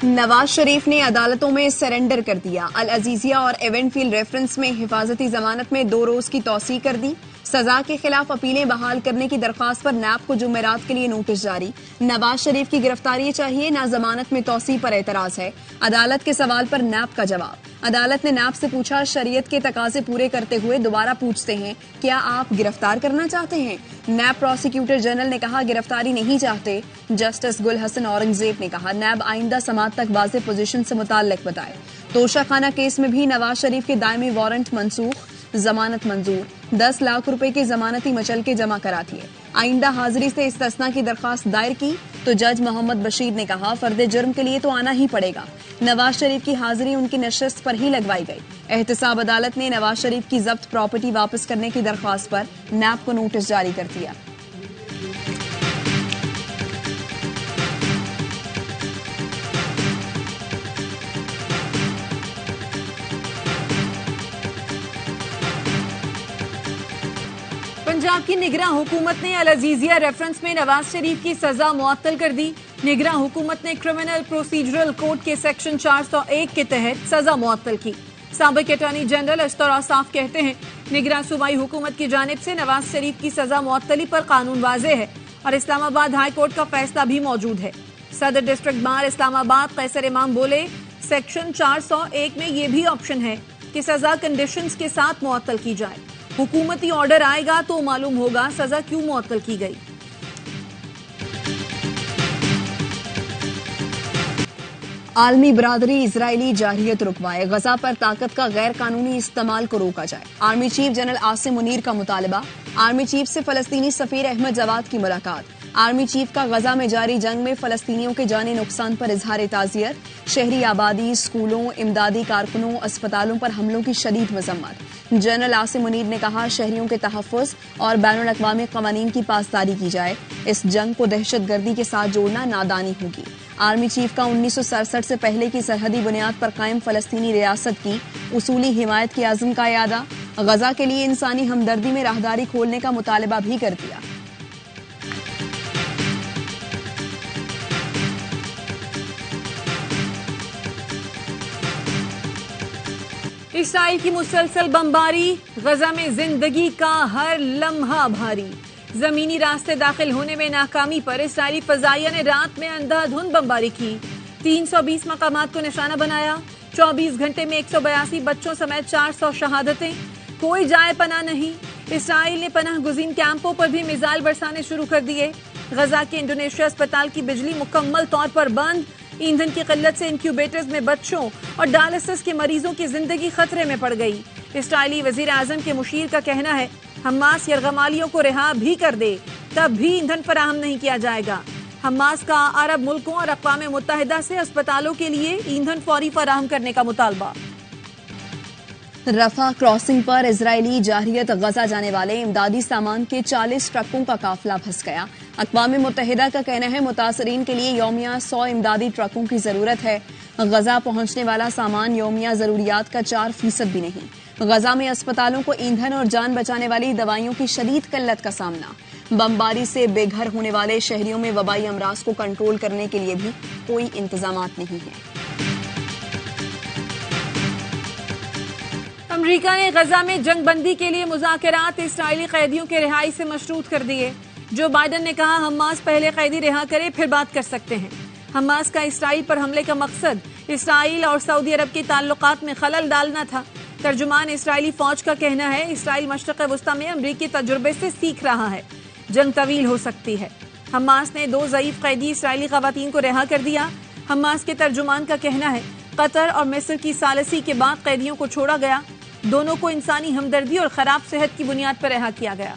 नवाज शरीफ ने अदालतों में सरेंडर कर दिया। अल अजीजिया और एवेंटफील्ड रेफरेंस में हिफाजती जमानत में 2 रोज की तौसीह कर दी। सजा के खिलाफ अपीलें बहाल करने की दरख्वास्त पर नैब को जुमेरात के लिए नोटिस जारी। नवाज शरीफ की गिरफ्तारी चाहिए, ना जमानत में तौसीह पर एतराज है। अदालत के सवाल पर नैब का जवाब। अदालत ने नैब से पूछा, शरीयत के तकाजे पूरे करते हुए दोबारा पूछते हैं, क्या आप गिरफ्तार करना चाहते हैं? नैब प्रोसिक्यूटर जनरल ने कहा, गिरफ्तारी नहीं चाहते। जस्टिस गुल हसन औरंगजेब ने कहा, नैब आइंदा समात तक वाज़ेह पोजीशन से मुताल्लिक बताए। तोशाखाना केस में भी नवाज शरीफ के दायमी वारंट मंसूख, जमानत मंजूर। 10 लाख रुपए की जमानती मचलके जमा करा दिए। आइंदा हाजिरी से इस्तिस्ना की दरख्वास्त दायर की तो जज मोहम्मद बशीर ने कहा, फर्दे जुर्म के लिए तो आना ही पड़ेगा। नवाज शरीफ की हाजिरी उनकी नशस्त पर ही लगवाई गई। एहतसाब अदालत ने नवाज शरीफ की जब्त प्रॉपर्टी वापस करने की दरख्वास्त पर नैब को नोटिस जारी कर दिया। पंजाब की निगरान हुकूमत ने अल अजीजिया रेफरेंस में नवाज शरीफ की सजा मुअत्तल कर दी। निगरान हुकूमत ने क्रिमिनल प्रोसीजरल कोड के सेक्शन 401 के तहत सजा मुअत्तल की। साबिक अटॉर्नी जनरल अस्तर औसाफ कहते हैं, निगरान सूबाई हुकूमत की जानिब से नवाज शरीफ की सजा मुअत्तली पर कानून वाज़ेह है और इस्लामाबाद हाई कोर्ट का फैसला भी मौजूद है। सदर डिस्ट्रिक्ट बार इस्लामाबाद कैसर इमाम बोले, सेक्शन 401 में ये भी ऑप्शन है कि सजा कंडीशंस के साथ मुअत्तल की जाए। हुकूमती ऑर्डर आएगा तो मालूम होगा सजा क्यों मुअत्तल की गई। आलमी बरादरी इजरायली जारहियत रुकवाए, गजा पर ताकत का गैर कानूनी इस्तेमाल को रोका जाए। Army chief general Asim Munir का मुतालबा। आर्मी चीफ से फलस्तीनी सफीर अहमद जवाद की मुलाकात। आर्मी चीफ का गजा में जारी जंग में फलस्तीनियों के जानी नुकसान पर इजहार ताजियत। शहरी आबादी, स्कूलों, इमदादी कारकुनों, अस्पतालों पर हमलों की शदीद मजम्मत। जनरल आसिम मुनीर ने कहा, शहरियों के तहफ़्फ़ुज़ और बैनुल अक़वामी क़वानीन की पासदारी की जाए। इस जंग को दहशत गर्दी के साथ जोड़ना नादानी होगी। आर्मी चीफ का 1967 से पहले की सरहदी बुनियाद पर कायम फलस्तीनी रियासत की उसूली हिमायत के आज़म का यादा। गजा के लिए इंसानी हमदर्दी में राहदारी खोलने का मुतालबा भी कर दिया। इसराइल की मुसलसल बमबारी, गजा में जिंदगी का हर लम्हा भारी। जमीनी रास्ते दाखिल होने में नाकामी पर इसराइली फजाइया ने रात में अंधाधुंध बमबारी की। 320 मकामात को निशाना बनाया। 24 घंटे में 182 बच्चों समेत 400 शहादतें। कोई जाए पनाह नहीं। इसराइल ने पनाह गुज़ीन कैंपों पर भी मिसाइल बरसाने शुरू कर दिए। गजा के इंडोनेशिया अस्पताल की बिजली मुकम्मल तौर पर बंद। ईंधन की किल्लत से इंक्यूबेटर्स में बच्चों और डायलिसिस के मरीजों की जिंदगी खतरे में पड़ गई। इसराइली वजीर आजम के मुशीर का कहना है, हमास यरगमालियों को रिहा भी कर दे तब भी ईंधन फराहम नहीं किया जाएगा। हमास का अरब मुल्कों और अक़वाम मुत्तहिदा से अस्पतालों के लिए ईंधन फौरी फराहम करने का मुतालबा। रफा क्रॉसिंग पर इजरायली जारहियत गजा जाने वाले इमदादी सामान के 40 ट्रकों का काफिला फंस गया। अक़वाम मुत्तहिदा का कहना है, मुतासरीन के लिए यौमिया 100 इमदादी ट्रकों की जरूरत है। गजा पहुंचने वाला सामान यौमिया जरूरियात का 4% भी नहीं। गजा में अस्पतालों को ईंधन और जान बचाने वाली दवाइयों की शदीद किल्लत का सामना। बमबारी से बेघर होने वाले शहरियों में वबाई अमराज को कंट्रोल करने के लिए भी कोई इंतजामात नहीं है। अमरीका ने गजा में जंगबंदी के लिए मुज़ाकरात इस्राएली कैदियों के रिहाई से मशरूत कर दिए। जो बाइडन ने कहा, हमास पहले कैदी रिहा करे फिर बात कर सकते हैं। हमास का इसराइल पर हमले का मकसद इसराइल और सऊदी अरब के ताल्लुकात में खलल डालना था। तर्जुमान इसराइली फौज का कहना है, इसराइल मशरिक़ वस्ता में अमरीकी तजुर्बे से सीख रहा है। जंग तवील हो सकती है। हमास ने 2 ज़ईफ कैदी इसराइली ख़वातीन को रिहा कर दिया। हमास के तर्जुमान का कहना है, कतर और मिस्र की सालसी के बाद कैदियों को छोड़ा गया। दोनों को इंसानी हमदर्दी और खराब सेहत की बुनियाद पर रिहा किया गया।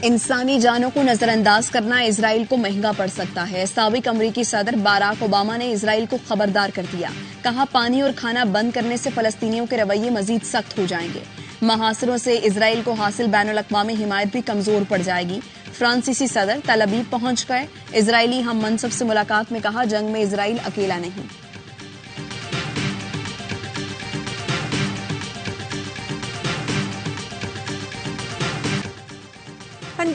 इंसानी जानों को नजरअंदाज करना इजराइल को महंगा पड़ सकता है। साबिक अमरीकी सदर बाराक ओबामा ने इजराइल को खबरदार कर दिया। कहा, पानी और खाना बंद करने से फलस्तीनियों के रवैये मजीद सख्त हो जाएंगे। महासरों से इजराइल को हासिल बैनुल अक़वामी हिमायत भी कमजोर पड़ जाएगी। फ्रांसीसी सदर तल अबीब पहुंच गए। इजरायली हम मनसब से मुलाकात में कहा, जंग में इजराइल अकेला नहीं।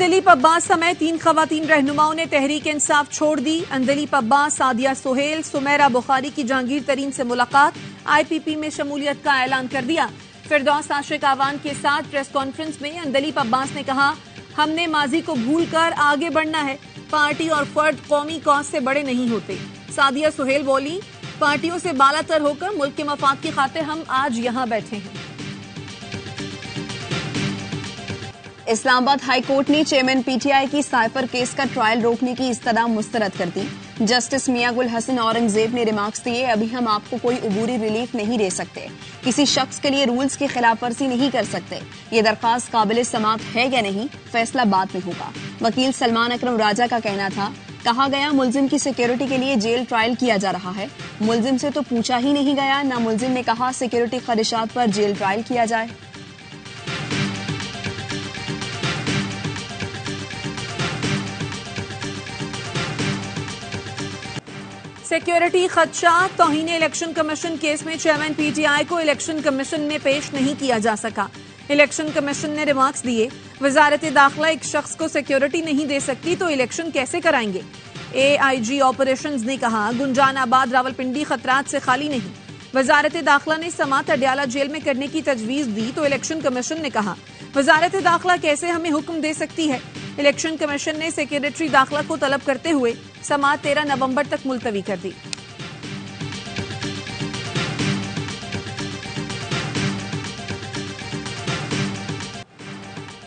अंदलीप अब्बास समेत 3 खवातीन रहनुमाओं ने तहरीक इंसाफ छोड़ दी। अंदलीप अब्बास, सादिया सुहेल, सुमेरा बुखारी की जहांगीर तरीन से मुलाकात, IPP में शमूलियत का ऐलान कर दिया। फिरदौस आशिक आवान के साथ प्रेस कॉन्फ्रेंस में अंदलीप अब्बास ने कहा, हमने माजी को भूलकर आगे बढ़ना है। पार्टी और फर्द कौमी कौज से बड़े नहीं होते। सादिया सुहेल बोली, पार्टियों से बालातर होकर मुल्क के मफाद की खातिर हम आज यहां बैठे हैं। इस्लामाबाद हाई कोर्ट ने चेयरमैन PTI की साइफर केस का ट्रायल रोकने की इस्तदा मुस्तरद कर दी। जस्टिस मियां गुल हसन औरंगजेब ने रिमार्क्स दिए, अभी हम आपको कोई उबूरी रिलीफ नहीं दे सकते, किसी शख्स के लिए रूल्स की खिलाफ वर्जी नहीं कर सकते। ये दरख्वास्त काबिल समाअत है या नहीं, फैसला बाद में होगा। वकील सलमान अकरम राजा का कहना था, कहा गया मुलजिम की सिक्योरिटी के लिए जेल ट्रायल किया जा रहा है। मुलजिम से तो पूछा ही नहीं गया, ना मुलजिम ने कहा सिक्योरिटी खदशात पर जेल ट्रायल किया जाए। सिक्योरिटी खदशा, तौहीन इलेक्शन कमीशन केस में चेयरमैन PTI को इलेक्शन कमीशन में पेश नहीं किया जा सका। इलेक्शन कमीशन ने रिमार्क्स दिए, वजारत दाखिला एक शख्स को सिक्योरिटी नहीं दे सकती तो इलेक्शन कैसे कराएंगे। AIG ऑपरेशंस ने कहा, गुंजानाबाद रावलपिंडी खतरात से खाली नहीं। वजारत दाखिला ने समात अडयाला जेल में करने की तजवीज दी तो इलेक्शन कमीशन ने कहा, वजारत दाखिला कैसे हमें हुक्म दे सकती है। इलेक्शन कमीशन ने सेक्रेटरी दाखिला को तलब करते हुए समात 13 नवंबर तक मुलतवी कर दी।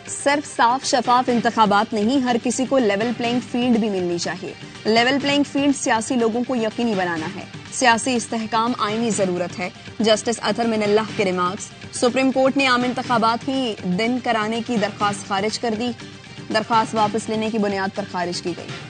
सिर्फ साफ शफाफ इंतखाबात नहीं, हर किसी को लेवल प्लेइंग फील्ड भी मिलनी चाहिए। लेवल प्लेइंग फील्ड सियासी लोगों को यकीनी बनाना है। सियासी इस्तेहकाम आईनी जरूरत है। जस्टिस अतहर मिनल्लाह के रिमार्क्स। सुप्रीम कोर्ट ने आम इंतखाबात ही दिन कराने की दरख्वास्त खारिज कर दी। दरख्वास्त वापस लेने की बुनियाद पर खारिज की गई।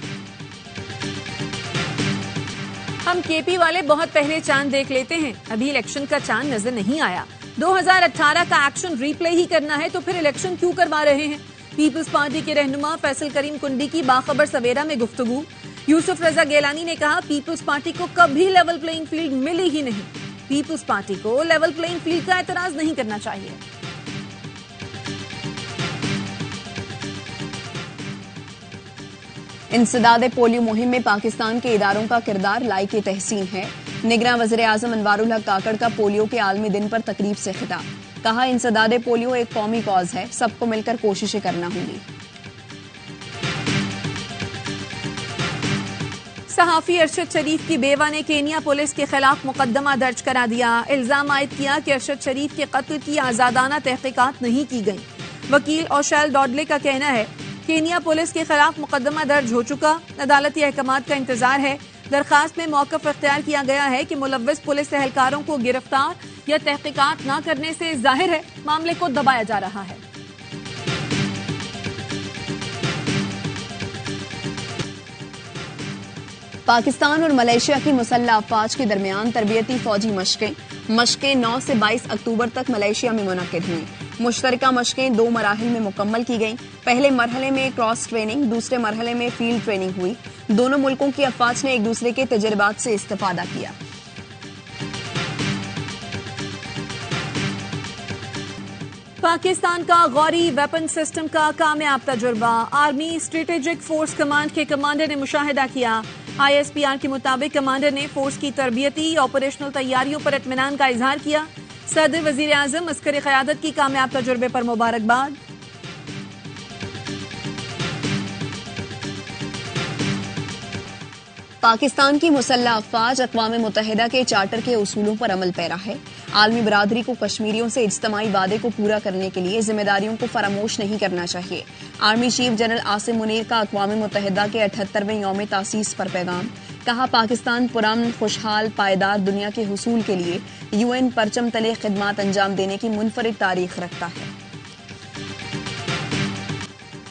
हम KP वाले बहुत पहले चांद देख लेते हैं, अभी इलेक्शन का चांद नजर नहीं आया। 2018 का एक्शन रीप्ले ही करना है तो फिर इलेक्शन क्यों करवा रहे हैं। पीपल्स पार्टी के रहनुमा फैसल करीम कुंडी की बाखबर सवेरा में गुफ्तगू। यूसुफ रजा गेलानी ने कहा, पीपल्स पार्टी को कभी लेवल प्लेइंग फील्ड मिली ही नहीं। पीपल्स पार्टी को लेवल प्लेइंग फील्ड का एतराज नहीं करना चाहिए। इंसदादे पोलियो मुहिम में पाकिस्तान के इदारों का किरदार लायक तहसीन है। निगरान वज़ीर आज़म अनवारुल हक काकड़ का पोलियो के आलमी दिन पर तकरीब से खिताब। कहा, इंसदादे पोलियो एक कौमी कॉज है, सबको मिलकर कोशिशें करना होंगी। सहाफी अरशद शरीफ की बेवा ने केनिया पुलिस के खिलाफ मुकदमा दर्ज करा दिया। इल्जाम आयद किया कि अरशद शरीफ के कत्ल की आजादाना तहकीकात नहीं की गई। वकील ओशैल डॉडले का कहना है, केनिया पुलिस के खिलाफ मुकदमा दर्ज हो चुका, अदालती अहकामात का इंतजार है। दरखास्त में मौक़िफ़ इख्तियार किया गया है कि मुलव्विस पुलिस एहलकारों को गिरफ्तार या तहकीकात न करने से जाहिर है मामले को दबाया जा रहा है। पाकिस्तान और मलेशिया की मुसल्लह अफवाज के दरमियान तरबियती फौजी मशकें 9 से 22 अक्टूबर तक मलेशिया में मुनक्किद हुई। मुश्तरका मशकें 2 मराहिल में मुकम्मल की गईं। पहले मरहले में क्रॉस ट्रेनिंग, दूसरे मरहले में फील्ड ट्रेनिंग हुई। दोनों मुल्कों की अफवाज ने एक दूसरे के तजर्बात से इस्तेफादा किया। पाकिस्तान का गौरी वेपन सिस्टम का कामयाब तजुर्बा। आर्मी स्ट्रेटेजिक फोर्स कमांड के कमांडर ने मुशाहिदा किया। ISPR के मुताबिक कमांडर ने फोर्स की तरबियती ऑपरेशनल तैयारियों पर इत्मीनान का इजहार किया। सदर वजीर आजम अस्करी क़यादत की कामयाब तजुर्बे पर मुबारकबाद। पाकिस्तान की मुसल्लह अफवाज अक़वाम मुत्तहिदा के चार्टर के उसूलों पर अमल पैरा है। आलमी बरादरी को कश्मीरियों से इज्तिमाई वादे को पूरा करने के लिए जिम्मेदारियों को फरामोश नहीं करना चाहिए। Army chief general Asim Munir का अक़वाम मुत्तहिदा के 78वें यौम तासीस पर पैगाम। कहा, पाकिस्तान पुरअमन, खुशहाल, पायदार दुनिया के हुसूल के लिए UN परचम तले खिदमात अंजाम देने की मुनफरिद तारीख रखता है।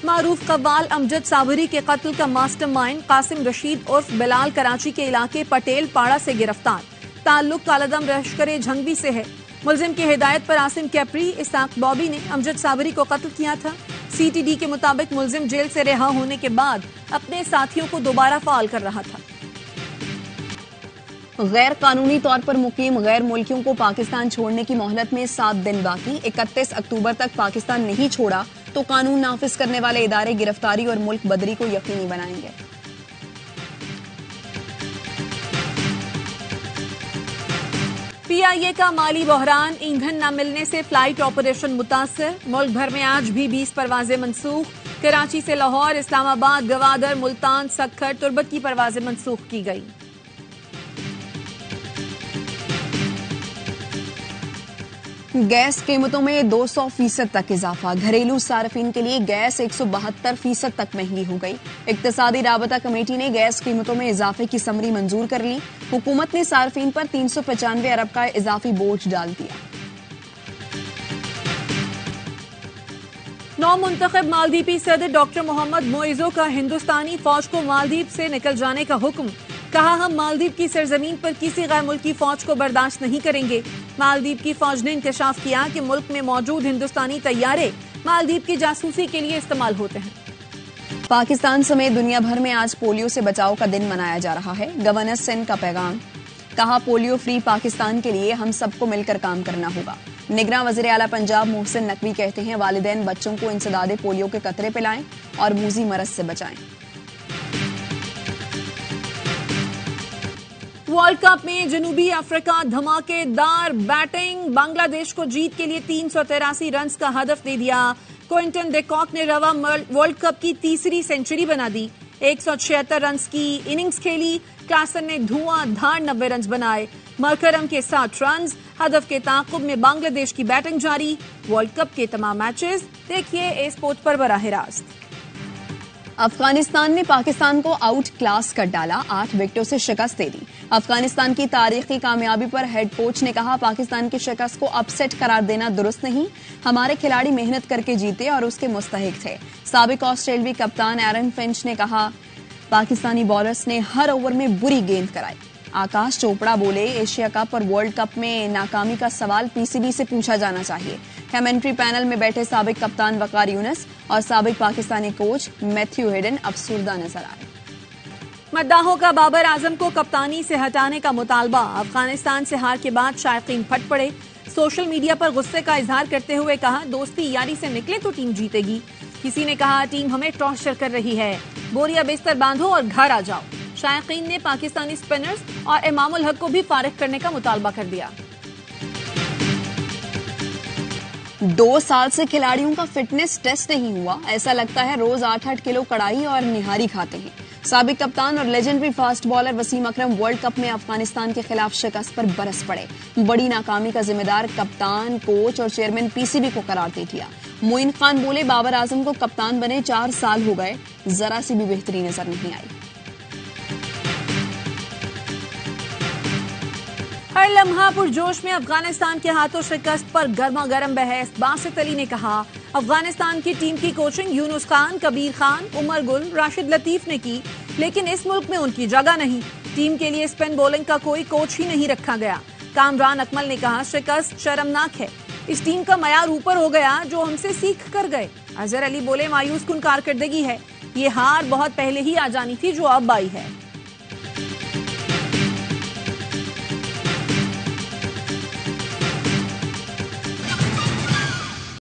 मारूफ कव्वाल अमजद साबरी के कत्ल का मास्टरमाइंड कासिम रशीद उर्फ बिलाल कराची के इलाके पटेल पाड़ा से गिरफ्तार। ताल्लुक कालादम लश्कर झंगवी से है। मुलजिम की हिदायत पर आसिम कैपरी इसाक बॉबी ने अमजद साबरी को कत्ल किया था। CTD के मुताबिक मुलजिम जेल से रिहा होने के बाद अपने साथियों को दोबारा फाल कर रहा था। गैर कानूनी तौर पर मुकीम गैर मुल्कियों को पाकिस्तान छोड़ने की मोहलत में 7 दिन बाकी। 31 अक्टूबर तक पाकिस्तान नहीं छोड़ा तो कानून नाफिज करने वाले इदारे गिरफ्तारी और मुल्क बदरी को यकीनी बनाएंगे। पीआईए का माली बहरान, ईंधन न मिलने से फ्लाइट ऑपरेशन मुतासर। मुल्क भर में आज भी 20 परवाजें मनसूख। कराची से लाहौर, इस्लामाबाद, गवादर, मुल्तान, सक्खर, तुर्बत की परवाजें मनसूख की गई। गैस कीमतों में 200% तक इजाफा। घरेलू सार्फिन के लिए गैस 172% तक महंगी हो गई। इक्तिसादी राबता कमेटी ने गैस कीमतों में इजाफे की समरी मंजूर कर ली। हुकूमत ने सार्फिन पर 395 अरब का इजाफी बोझ डाल दिया। नौ मुंतखब मालदीवी सदर डॉक्टर मोहम्मद मोइजो का हिंदुस्तानी फौज को मालदीव से निकल जाने का हुक्म। कहा, हम मालदीव की सरजमीन पर किसी गैर मुल्की फौज को बर्दाश्त नहीं करेंगे। मालदीव की फौज ने इंकशाफ किया कि मुल्क में मौजूद हिंदुस्तानी तैयारे मालदीव की जासूसी के लिए इस्तेमाल होते हैं। पाकिस्तान समेत दुनिया भर में आज पोलियो से बचाव का दिन मनाया जा रहा है। गवर्नर सिंध का पैगाम। कहा, पोलियो फ्री पाकिस्तान के लिए हम सबको मिलकर काम करना होगा। निगरान वज़ीर आला पंजाब मोहसिन नकवी कहते हैं, वालिदैन बच्चों को इंसदादे पोलियो के कतरे पिलाएं और मूजी मरज से बचाएं। वर्ल्ड कप में जनूबी अफ्रीका धमाकेदार बैटिंग। बांग्लादेश को जीत के लिए 383 रन का हदफ दे दिया। क्विंटन डिकॉक ने रवा वर्ल्ड कप की तीसरी सेंचुरी बना दी। 176 रन की इनिंग्स खेली। क्लासन ने धुआंधार 90 रन बनाए। मरकरम के 60 रन। हदफ के ताक़ुब में बांग्लादेश की बैटिंग जारी। वर्ल्ड कप के तमाम मैचेस देखिए ए स्पोर्ट पर बराह रास्त। अफगानिस्तान ने पाकिस्तान को आउट क्लास कर डाला। 8 विकेटों से शिकस्त दे दी। अफगानिस्तान की तारीखी कामयाबी पर हेड कोच ने कहा, पाकिस्तान की शिकस्त को अपसेट करार देना दुरुस्त नहीं। हमारे खिलाड़ी मेहनत करके जीते और उसके मुस्तहिक थे। साबिक ऑस्ट्रेलियाई कप्तान एरन फिंच ने कहा, पाकिस्तानी बॉलर्स ने हर ओवर में बुरी गेंद कराई। आकाश चोपड़ा बोले, एशिया कप और वर्ल्ड कप में नाकामी का सवाल पीसीबी से पूछा जाना चाहिए। कमेंट्री पैनल में बैठे साबिक कप्तान वकार यूनुस और साबिक पाकिस्तानी कोच मैथ्यू हेडन अफसुर्दा नजर आए। मद्दाहों का बाबर आजम को कप्तानी से हटाने का मुतालबा। अफगानिस्तान से हार के बाद शायकीन फट पड़े। सोशल मीडिया पर गुस्से का इजहार करते हुए कहा, दोस्ती यारी से निकले तो टीम जीतेगी। किसी ने कहा, टीम हमें टॉर्चर कर रही है, बोरिया बिस्तर बांधो और घर आ जाओ। शायकीन ने पाकिस्तानी स्पिनर्स और इमामुल हक को भी फारिग करने का मुतालबा कर दिया। 2 साल से खिलाड़ियों का फिटनेस टेस्ट नहीं हुआ। ऐसा लगता है रोज 8-8 किलो कड़ाही और निहारी खाते हैं। साबिक कप्तान और लेजेंडरी फास्ट बॉलर वसीम अकरम वर्ल्ड कप में अफगानिस्तान के खिलाफ शिकस्त पर बरस पड़े। बड़ी नाकामी का जिम्मेदार कप्तान, कोच और चेयरमैन पीसीबी को करार दे दिया। मोइन खान बोले, बाबर आजम को कप्तान बने 4 साल हो गए, जरा सी भी बेहतरी नजर नहीं आई। हर लम्हा पुरजोश में अफगानिस्तान के हाथों शिकस्त पर गर्मा गर्म बहस। बासित अली ने कहा, अफगानिस्तान की टीम की कोचिंग यूनुस खान, कबीर खान, उमर गुल, राशिद लतीफ ने की, लेकिन इस मुल्क में उनकी जगह नहीं। टीम के लिए स्पिन बॉलिंग का कोई कोच ही नहीं रखा गया। कामरान अकमल ने कहा, शिकस्त शर्मनाक है। इस टीम का मयार ऊपर हो गया जो हमसे सीख कर गए। अजहर अली बोले, मायूस कुन कारकर्दगी है। ये हार बहुत पहले ही आ जानी थी जो अब आई है।